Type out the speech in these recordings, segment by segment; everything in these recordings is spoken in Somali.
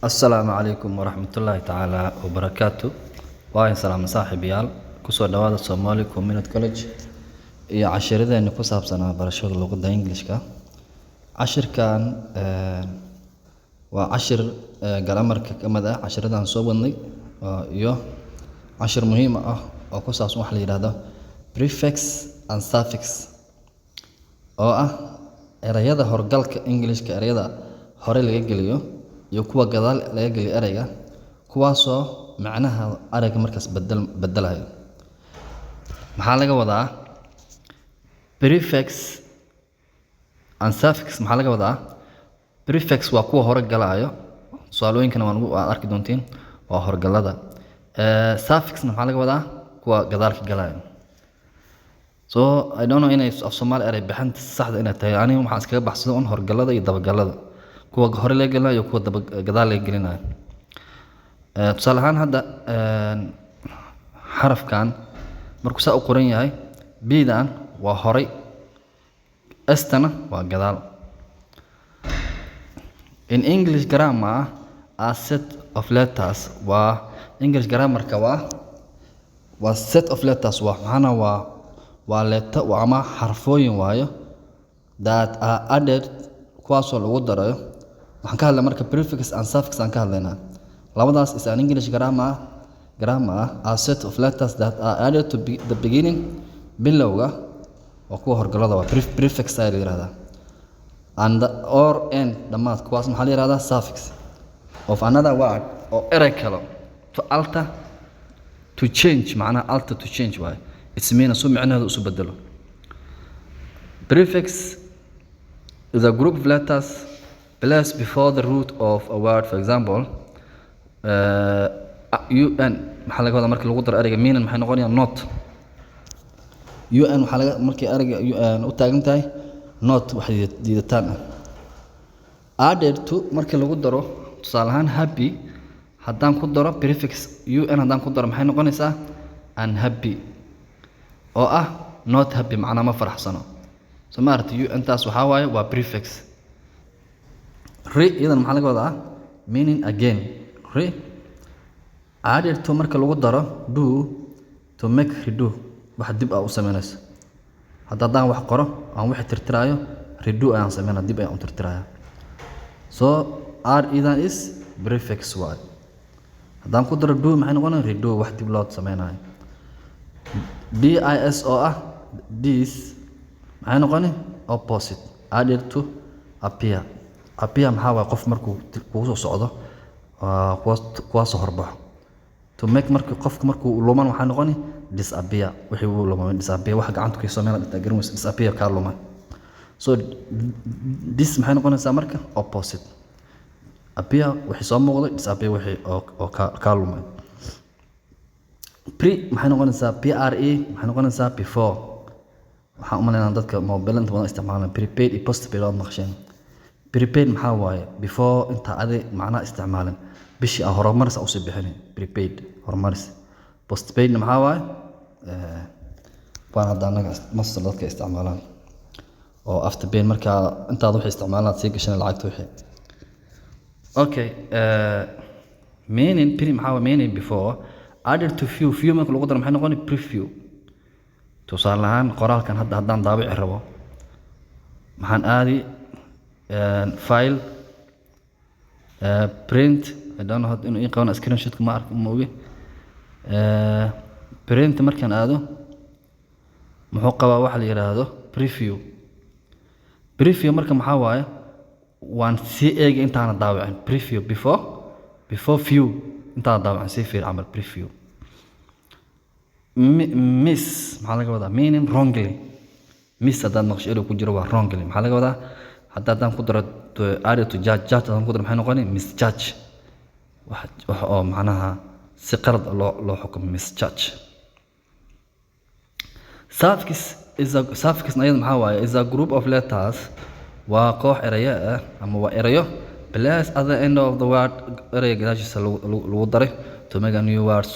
السلام عليكم ورحمة الله تعالى وبركاته. وين سلام صاحب يال كسر دواد الصومالي كوميونيتي كولج. يا عشرة إنه كسب سنة برشلونة اللغة الإنجليش كا عشر كان وعشر جرامر كمدة عشرة عن صوبني يو عشر مهمة أو كسب اسمه حلي هذا prefix and suffix erayada horgalka Englishka erayada hore laga geliyo iyo kuwa gadaal laga geliyo erayga kuwaasoo macnaha erayga markaas bedelayo maxaa laga wadaa prefix and suffix maxaa laga wadaa prefix waa kuwa hore galayo su'aalooyinkana waan arki doontiin waa horgalada suffix maxaa laga wadaa kuwa gadaalka galayo so I don't know inay af Soomaali eray bixinta saxda inay tahay aniga waxaan iskaga baxsado on horgalada iyo dabagalada kuwa hore laga gelinayo kuwa gadaal laga gelinayo tusaale ahaan hadda xarafkan markuu saa u qoran yahay b-dan waa horay s-tana waa gadaal in English grammar a set of letters waa English grammarka waa set of letters waxana waa letter ama xarfooyin waayo that are added kuwaasoo lagu darayo waxaan ka hadlay marka prefix and suffix aan ka hadlaynaa labadaas is an English grammar a set of letters that are added to the beginning bilowga waa kuwa horgalada waa prefix ay la yiraahdaa and or end dhamaad kuwaas maxaa la yiraahdaa suffix of another word or eray kale to alter to change macnaha alter to change waayo ismeena soo macnaheedu isu bedelo prefix is a group of letters placed before the root of a word. For example, un maxaa laga wadaa markii lagu daro erayga meaning maxay noqonayaa not un maxaa laga markii erayga u taagan tahay not wax diidataan added to markii lagu daro tusaale ahaan happy haddaan ku daro prefix un haddaan ku daro maxay noqonaysaa unhappy oo not happy macnaa ma faraxsano so maaragtay intaas waxaa waaye waa prefix idan maxaa laga wadaa meaning again added to marka lagu daro do to make redo wax dib u sameynayso haddaan wax qoro aan wax tirtiraayo redo ayaan sameynaa dib ayaan u tirtirayaa so idan is prefix word haddaan ku daro do maxay noqonaysaa redo wax dib loo sameynayo dis oo this maxay noqonaysaa opposite added to appear maxaa waay qof markuu kugu soo socdo kuwaasoo horbaxo to make markii qofka markuu luman waxaa noqoni disappear wixii uu lumay disappear wax gacanta ku sameeyay inta garan waysa disappear ka lumay so this maxay noqonaysaa marka opposite appear wixii soo muuqday disappear wixii oo ka lumay maxay noqonaysaa pre maxay noqonaysaa before waxaan u maleynayaa dadka mobilanta wada isticmaalaan prepaid iyo postpaid oo maqasheen prepaid maxaa waaye before inta adi macnaha isticmaalan bishii horumaris u sii bixin prepaid horumaris postpaid maxaa waaye waan hadda anaga master dadka isticmaalaan oo afterpaid marka intaad wax isticmaalaan sii gashan lacagta wixii okay meaning maxaa waaye meaning before added to few marka lagu daro maxay noqon preview tusaale ahaan qoraalkan haddaan daabici rabo maxaan aadi file print I don't know how to in qaban screenshot ma arko ma ogi print markaan aado muxuu qabaa wax la yiraahdo preview marka maxaa waaye waan si eeg intaan daawicin preview before view intaan daawicin si fiir amal preview miss maxaa laga wadaa meaning wrongly miss haddaan naqshado ku jiro waa wrongly maxaa laga wadaa haddaan ku daro added to judge haddaan ku daro maxay noqonay misjudge wax oo macnaha si qalad loo xukumo misjudge suffix ayada maxaa waaye is a group of letters waa koox erayo ama waa erayo place at the end of the word erayga gadaashiisa lagu daray to make a new word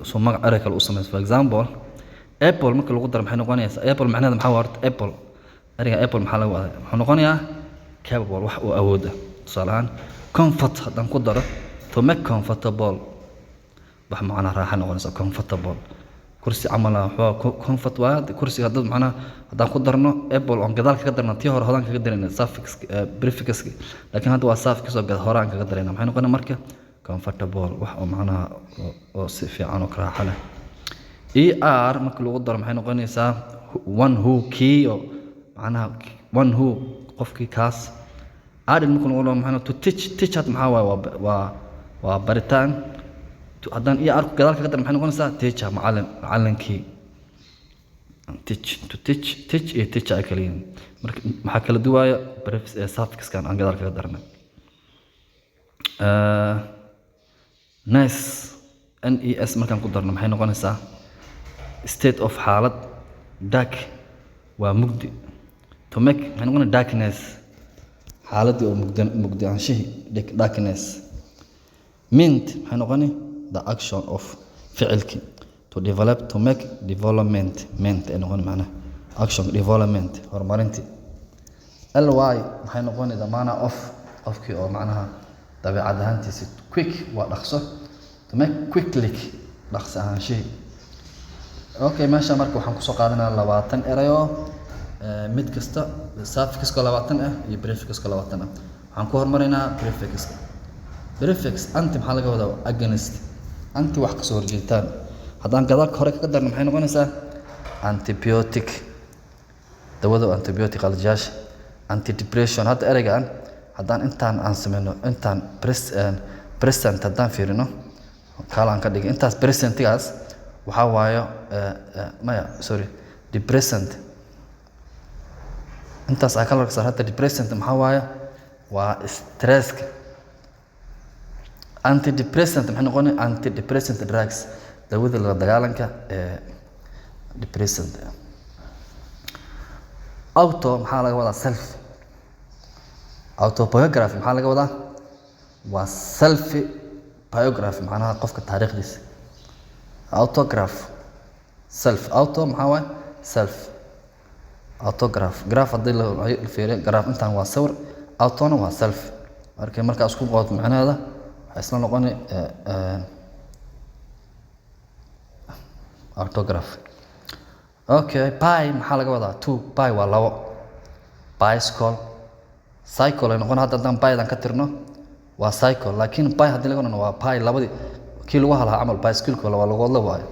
so magac eray kale u samayso for example apple marka lagu daro maxay noqonaysaa apple macnaheedu maxaa waa apple erayga apple maxaa lagu wadaa wuxuu noqonayaa capable wax uu awooda tusaale ahaan comfort haddaan ku daro to make comfortable wax macna raaxa noqonaysa comfortable kursi camala wuxuu comfort waa kursi hadda macna hadaan ku darno able on gadaalka ka darno tii hore hodaan kaga darayna suffix prefix laakiin hadda waa suffix oo gad horaan kaga darayna maxay noqonaysaa marka comfortable wax oo macna oo si fiican oo raaxa leh er marka lagu daro maxay noqonaysaa one who key oo macna one who qofkii kaas aadin marka lagu daro maxay to teach had maxaa waa baritaan haddaan arku gadaalka ka dar maxay noqonaysaa teacher macallinkii teach iyo teacher ay kala yihiin marka maxaa kala duwaya suffixkan aan gadaalka ka darnay nice nes markaan ku darno maxay noqonaysaa state of xaalad dark waa mugdi to make maxay noqonaysaa darkness xaaladii oo mugdi aanshihii darkness mint maxay noqonaysaa the action of فعلك to develop to make development ment إنه هون معناه action development هرمارنتي ly maxay noqonaysaa the manner of kii oo macnaha dabeecad ahaantiisa quick waa dhaqso to make quickly dhaqso ahaanshihi okay meesha marka waxaan ku soo qaadanayaa 20 erayo mid kasta suffix ka 20 ah iyo prefix ka 20 ah waxaan ku hormarinaynaa prefix anti maxaa laga wadaa against anti wax ka soo horjeedtaan haddaan gadaalka hore ka darno maxay noqonaysaa antibiotic dawada antibiotic qaljaasha antidepressant hadda eraygan haddaan intaan aan sameeyno intaan present haddaan fiirino kala aan ka dhigay intaas presentigaas waxa waayo depressant intaas ay kala saar hadda depressant maxaa waayo waa stress antidepressant maxay noqonay antidepressant drugs dawada la dagaalanka depressant auto maxaa laga wadaa self autobiography maxaa laga wadaa waa self biography macnaha qofka taariikhdiisa autograph self auto maxaa waay self autograph graph hadii la fiiriyo graph intaan waa sawir autona waa self marka isku qood macnaheeda isla noqonay autograph okay pi maxaa laga wadaa 2 pi waa labo bicycle cycle ay noqon haddaan pi-dan ka tirno waa cycle laakiin pi haddii laga waa pi labadii kii lagu halaha camal bicycle waa lagu wada waayo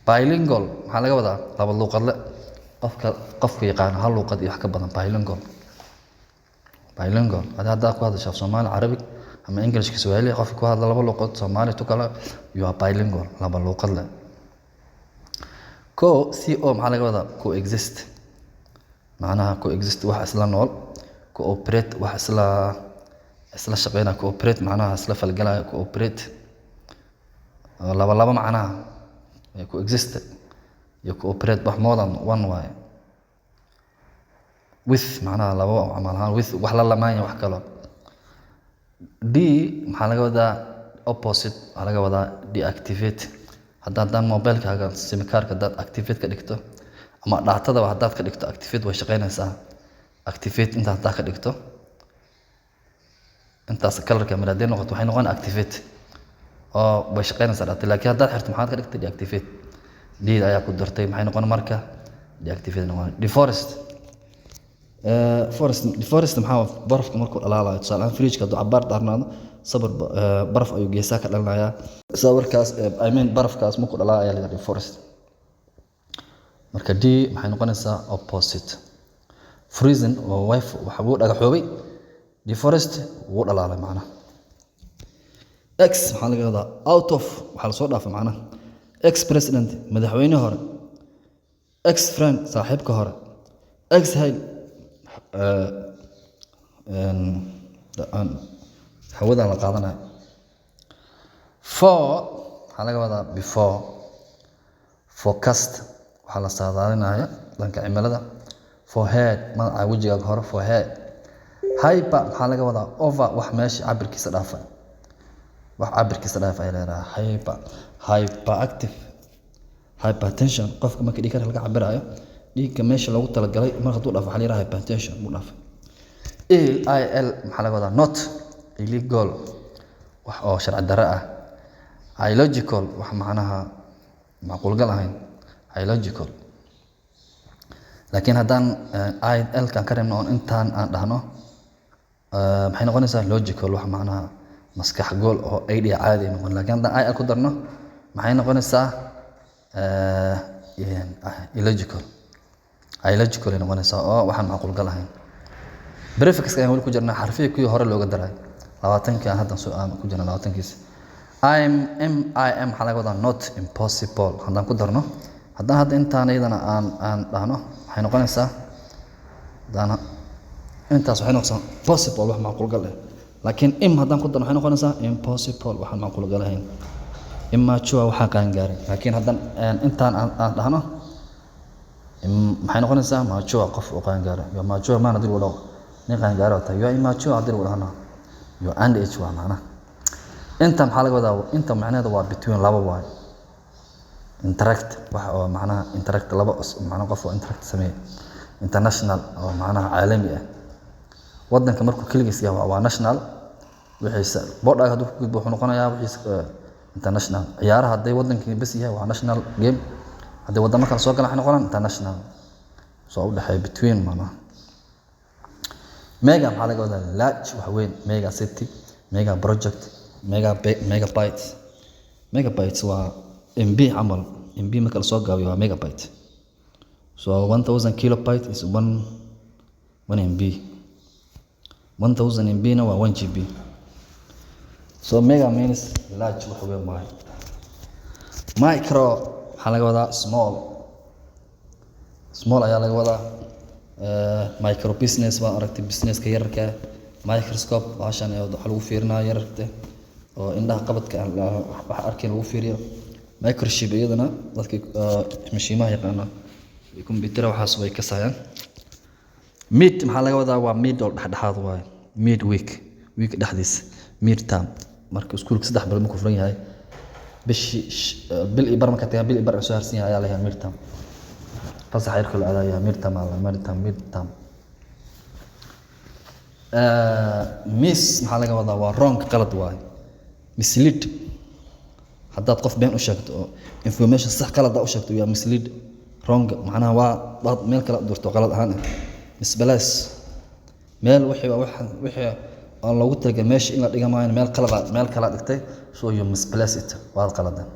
bilingual maxaa laga wadaa laba luqadle qofka yaqaan hal luqad iyo wax ka badan bilingual hadda ku hadashaa Soomaali Arabic ama English Kiswahili qofka ku hadla laba luqad Soomaali to kala you are bilingual laba luqad le co maxaa laga wadaa coexist macnaha coexist wax isla nool cooperate wax isla shaqeynaa cooperate macnaha isla falgalaya cooperate laba macnaha coexist iyo cooperate wax more than one way with macnaha laba amal ahaan with wax la lamaanya wax kale d maxaa laga wadaa opposite waxaa laga wadaa deactivate haddaan mobilekaaga simikaarka hadaad activate ka dhigto ama dhacdada hadaad ka dhigto activate way shaqeynaysaa activate inta hadaad ka dhigto intaas colorka maraadeen noqoto waxay noqon activate oo way shaqeynaysaa dhacdada laakiin hadaad xirto maxaad ka dhigtay deactivate d ayaa ku dartay maxay noqon marka deactivate noqon deforest maxaa barafka markuu dhalaalayo tusaale fridge-ka hadduu cabaar daarnaado sabar baraf ayuu geesaa ka dhalanayaa sabarkaas barafkaas markuu dhalaa ayaa la yidhahdaa deforest marka d maxay noqonaysaa opposite freezing oo waxa uu dhagaxoobay deforest wuu dhalaalay macnaha x maxaa laga wadaa out of waxaa la soo dhaafay macnaha ex president madaxweyne hore ex friend saaxiibka hore ex hay hawada la qaadanayo for waxaa laga wadaa before forecast waxaa la saadaalinaya dhanka cimilada forehead magaca wejigaaga hore forehead hyper maxaa laga wadaa over wax meesha cabirkiisa dhaafay wax cabirkiisa dhaafay ay leedahay hyperactive hypertension qofka marka dhiigga laga cabirayo dhiigga meesha lagu talagalay mar hadduu dhaafo waxa la yiraahdaa hypertension buu dhaafay il maxaa laga wadaa not illegal wax oo sharci darro ah. Illogical wax macnaha macquul gal ahayn illogical. laakiin haddaan elkan ka reebno oon intaan aan dhahno maxay noqonaysaa logical wax macnaha maskax gool oo idea caadi noqon. laakiin haddaan il ku darno maxay noqonaysaa illogical illogical ay noqonaysaa oo waxaan macquul gal ahayn. prefix ayaan weli ku jirnaa xarfihii kuwii hore looga daray 20 hadda soo aan ku jirnaa 20kiisa. I'm waxaa laga wadaa not impossible. haddaan ku darno haddaan hadda intaan iyadana aan dhahno waxay noqonaysaa intaas waxay noqonaysaa possible wax macquul gal ah. laakiin haddaan ku darno waxay noqonaysaa impossible waxaan macquul gal ahayn. immature waxaa qaan gaaray. laakiin haddaan intaan aan dhahno maxay noqonaysaa mature qof oo qaan gaaray. yo mature maana dil wado nin qaan gaaro tahay yo immature hadii wado hana yo underage waa macnaha. inta maxaa laga wadaa inta macnaheedu waa between laba waay. interact wax oo macnaha interact laba macnaha qof oo interact sameeyo. international oo macnaha caalami ah. wadanka markuu kaligiis yahay waa national wixiisa boodhaga haduu ku gudbo wuxuu noqonayaa wixiisa international. ciyaaraha haday wadankii bas yahay waa national game. haday wadamo kale soo galaan waxay noqonayaan international. soo u dhaxay between macnaha. mega maxaa laga wadaa large wax weyn. mega city mega project megabytes waa MB camal. MB marka la soo gaabiyo waa megabyte. so 1000 kilobyte is 1 MB. 1000 MB na waa 1 GB. so mega means large wax weyn waay. micro waxaa laga wadaa small ayaa laga wadaa. micro business waa aragtay businesska yararka. microscope waashan waxa lagu fiirinayo yararka oo indhaha qabadka wax arkeen lagu fiiriyo. microchip iyadana dadka mashiimaha yaqaana computer waxaas way ka saayaan. mid maxaa laga wadaa waa mid oo dhaxdhaxaad waay. mid week dhaxdiis mid term marka iskuulka 3 bil ma ku furan yahay bil ibar marka tahay bil ibar soo harsan yahay ayaa la mid term. fasax yar kale ayaa mid term miss maxaa laga wadaa waa wrong qalad waay. mislead haddaad qof been u sheegto oo information sax qalad u sheegto waa mislead. wrong macnaha waa dad meel kala durto qalad ahaan. misplace meel wixii aan loogu talagalay meesha in la dhiga maayo meel kala dhigtay so you misplace it waa qaladan.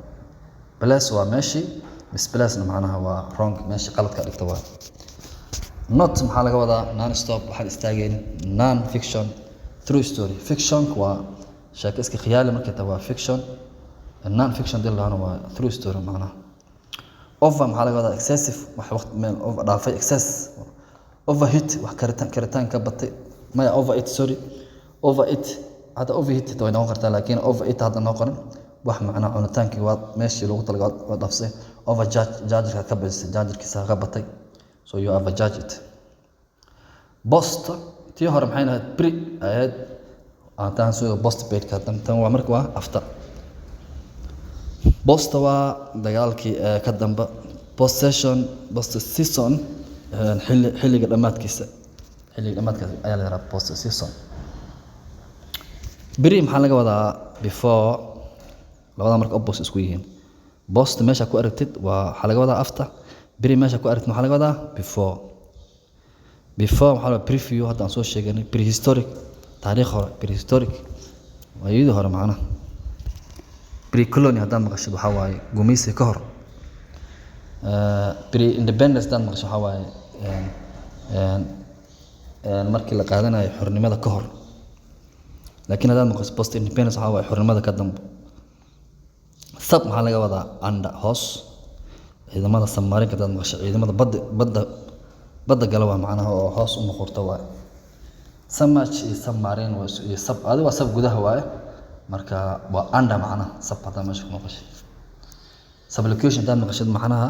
place waa meeshii misplace macnaha waa wrong meesha qalad ka dhigto waa. not maxaa laga wadaa non stop waxaan istaageen. non fiction true story. fiction waa sheeko iska khiyaali marka taa waa fiction. non fiction dilana waa true story macnaha. over maxaa laga wadaa excessive wax waqti meel over dhaafay. excess overheat wax karitaan ka batay maya overeat sorry overeat hada overheat way noqon kartaa laakiin overeat hada noqon wax macnaha cunitaankii waa meeshii loogu talagalay waa dhaafsay. overcharge ka badisay chargerkiisa ka batay so you overcharge it. post tii hore maxay ahayd pre ahayd aantaan soo postpaid ka tan waa markaa waa after. post waa dagaalkii ka damba. post season xilliga dhamaadkiisa ayaa la yiraahdaa post season. beri maxaa laga wadaa before. labada marka opposite isku yihiin. post meesha ku aragtid waxaa laga wadaa after. beri meesha ku aragtid maxaa laga wadaa before. waxaa la preview haddaan soo sheegnay. prehistoric taariikh hore. prehistoric waa iyadii hore macnaha. pre-colony haddaan maqashid waxaa waaye gumeysi ka hor. pre-independence haddaan maqashid waxaa waaye markii la qaadanayo xornimada ka hor. laakiin haddaan maqashid post independence waxaa waaye xornimada ka dambe. sub maxaa laga wadaa under hoos. ciidamada submarine haddaan maqashid ciidamada badda gala waa macnaha oo hoos u noqorta waaye. submerge iyo submarine iyo sub adiga waa sub gudaha waaye marka waa under macnaha sub hadaa meesha ku maqashid. sublocation hadaa maqashid macnaha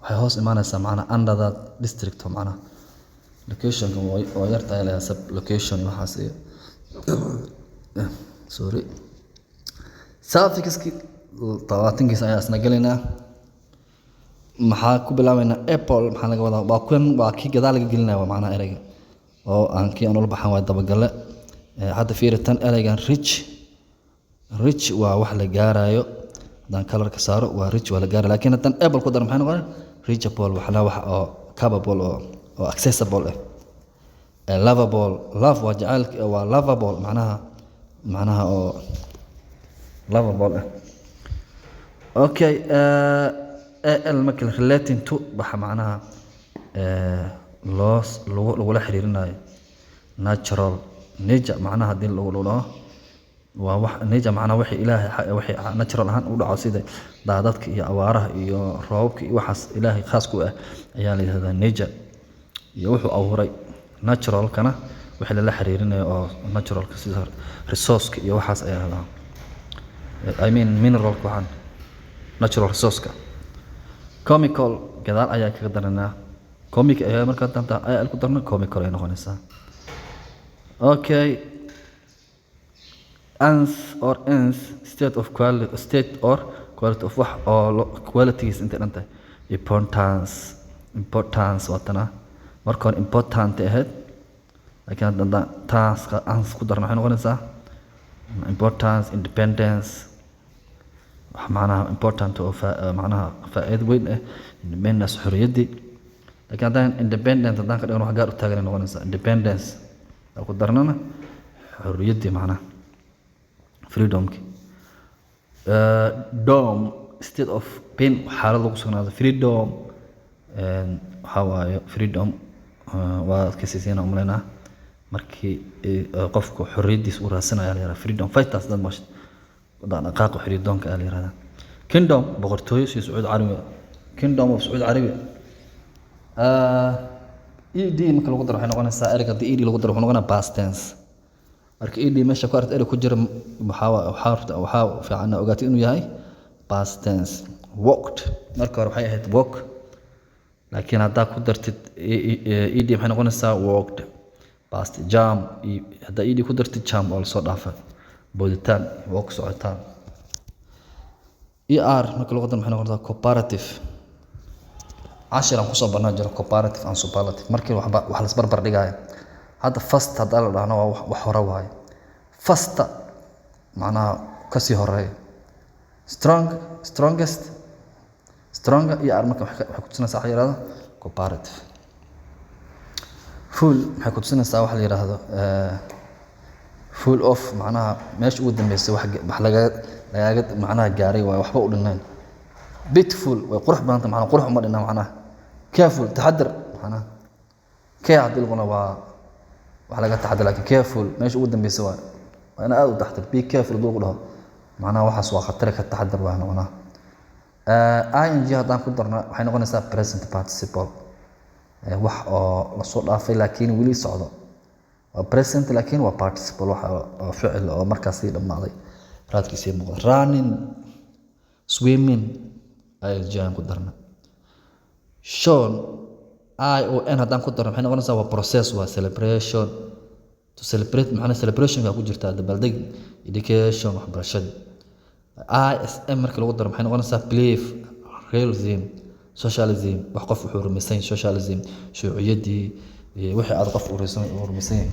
waxay hoos imaanaysaa macnaha under that district macnaha location oo yartahay la sublocation waxaas iyo sorry suffixki 20kiisa ayaa isna galaynaa. maxaa ku bilaabaynaa apple maxaa laga wadaa waa kii gadaal laga gelinayo macnaha erayga oo aan kii aan ula baxan waa dabagale hadda fiiri tan eraygan rich waa wax la gaarayo haddaan kalarka saaro waa rich waa la gaarayo laakiin haddaan able ku daro maxay noqon reachable waxna wax oo capable oo accessible lovable love waa jacaylka waa lovable macnaha oo lovable okay al marka relating to waxa macnaha loss lagula xiriirinayo natural nature macnaha hadii lagu dhaho waa wax nature macnaha wixii ilaahay wixii natural ahaan u dhaco sida daadadka iyo awaaraha iyo roobka iyo waxaas ilaahay khaas ku ah ayaa la yiraahdaa nature iyo wuxuu abuuray natural kana wixii la xiriirinayo oo natural ka sida resource iyo waxaas ayaa la I mean mineral waxaan natural resource comical gadaal ayaa kaga daranaa comic ayaa marka tanta ay ku darno comical ay noqonaysaa okay ans or ends state or quality of wax oo qualities inta dhantay importance watana marka important ahead laakiin hadda task ans ku darno waxay noqonaysaa importance independence macnaha important oo macnaha faa'iido weyn ah independence xorriyadii laakiin haddaan independent haddaan ka dhigno wax gaar u taagan noqonaysaa independence ku darnana xorriyadii macnaha freedomki dom state of pain xaalad lagu sugnaado freedom waxa waaye freedom waa kasisiina umaleynaa markii qofku xorriyadiisa u raasanayo la yiraahdo freedom fighters dad mash dhaqaaq xiriidoonka la yiraahdaa kingdom boqortooyo si Sacuudi Carabiga kingdom of Sacuudi Carabiga ed marka lagu daro waxay noqonaysaa erayga ed lagu daro wuxuu noqonayaa past tense marka ed meesha ku aragtay eray ku jira waxa fiican ogaatay inuu yahay past tense walked marka hore waxay ahayd walk laakiin hadda ku dartid ed waxay noqonaysaa walked past jam hadda ed ku dartid jam oo soo dhaafay booditaan walk socotaan marka lagu daro waxay noqonaysaa cooperative عشرة كوسا برنامج cooperative and superlative markii wax la isbarbar dhigayo hadda first hadda la dhaahno wax hore waay first macnaha kasii horeeyo strongest stronger iyo marka waxay ku tusinaysaa wax yiraahdo cooperative full waxay ku tusinaysaa wax la yiraahdo full of macnaha meesha ugu dambeysay wax laga macnaha gaaray waa waxba u dhinnayn beautiful way qurux badan tahay macnaha qurux uma dhinna macnaha careful taxadar macnaha hadii lagu waa wax laga taxadar laakiin careful meesha ugu dambeysay waa ina aad u taxadar be careful duu ku dhaho macnaha waxaas waa khatar ka taxadar waa noqonaa ing hadaan ku darno waxay noqonaysaa present participle wax oo la soo dhaafay laakiin wali socdo waa present laakiin waa participle wax oo ficil oo markaas dhamaaday raadkiisa muuqda running swimming ay jaan ku darna shown ion hadaan ku darno waxay noqonaysaa waa process waa celebration to celebrate macna celebration ka ku jirta dabaldeg education waxbarashada ism marka lagu daro waxay noqonaysaa belief realism socialism wax qof wuxuu rumaysan socialism shuuciyadii wixii aad qof u rumaysan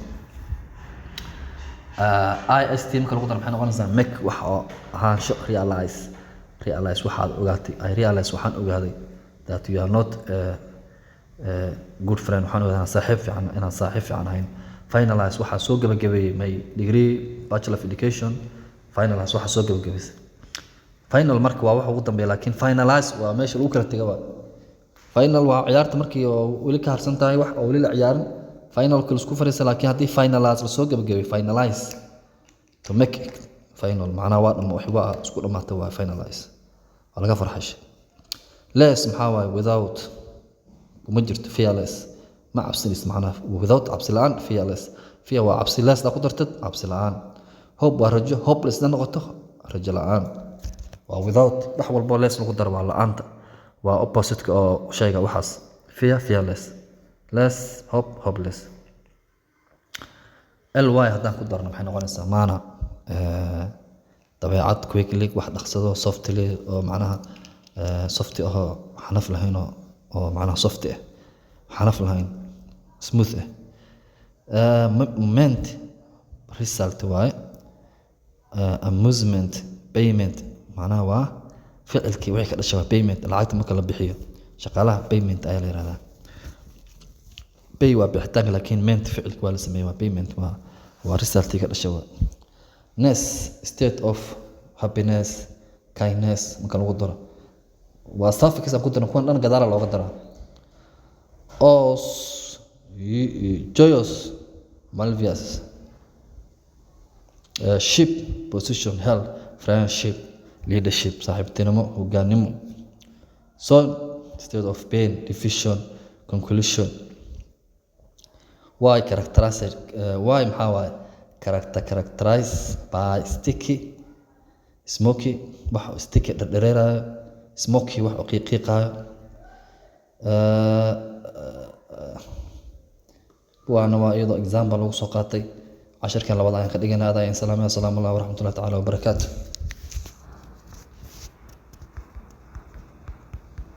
ist marka lagu daro waxay noqonaysaa make wax oo ahaansho realize waxaad ogaatay I realize waxaan ogaaday that you are not a good friend waxaan ogaaday saaxiib fiican ahayn finalize waxa soo gabagabeeyay my degree bachelor of education finalize waxa soo gabagabeeyay final marka waa wax ugu dambeeya laakiin finalize waa meesha lagu kala tagay final waa ciyaarta markii oo wali ka harsan tahay wax oo wali la ciyaarin final kala isku fariisa laakiin hadii finalize la soo gabagabeeyay finalize to make it final macnaha waa dhamo wax waa isku dhamaatay waa finalize laga farxash less maxaa waay without kuma jirto fearless ma cabsinis macnaha without cabsi la'aan fearless fear waa cabsi less da ku dartad cabsi la'aan hope waa rajo hopeless da noqoto rajo la'aan waa without wax walbo less lagu dar waa la'aanta waa opposite oo shayga waxaas fearless less hopeless ly hadaan ku darno maxay noqonaysaa maana dabeecad quickly wax dhaqsado softly oo macnaha soft oo xanaf lahayn oo macnaha soft ah xanaf lahayn smooth moment result waaye. Amusement payment macnaha waa ficilkii wixii ka dhashay waa payment lacagta marka la bixiyo shaqaalaha payment ayaa la yiraahdaa. Pay waa bixitaanka laakiin ment ficilka waa la sameeyaa waa payment waa resultii ka dhashay waa. Ness state of happiness kindness marka lagu daro waa suffix aan ku darno kuwan dhan gadaal looga daraa. Os joyous malvious ship position health friendship leadership saaxiibtinimo hogaanimo. Son state of pain division conclusion. Why characterized why maxaa waaye characterized by sticky smoky wax sticky dhadhareerayo smoky wax qiiqiiqayo. waana waa iyadoo example lagu soo qaatay casharkan labada ayaan ka dhiganaa. Adaa in salaam alaykum wa rahmatullahi ta'ala wa barakatuh.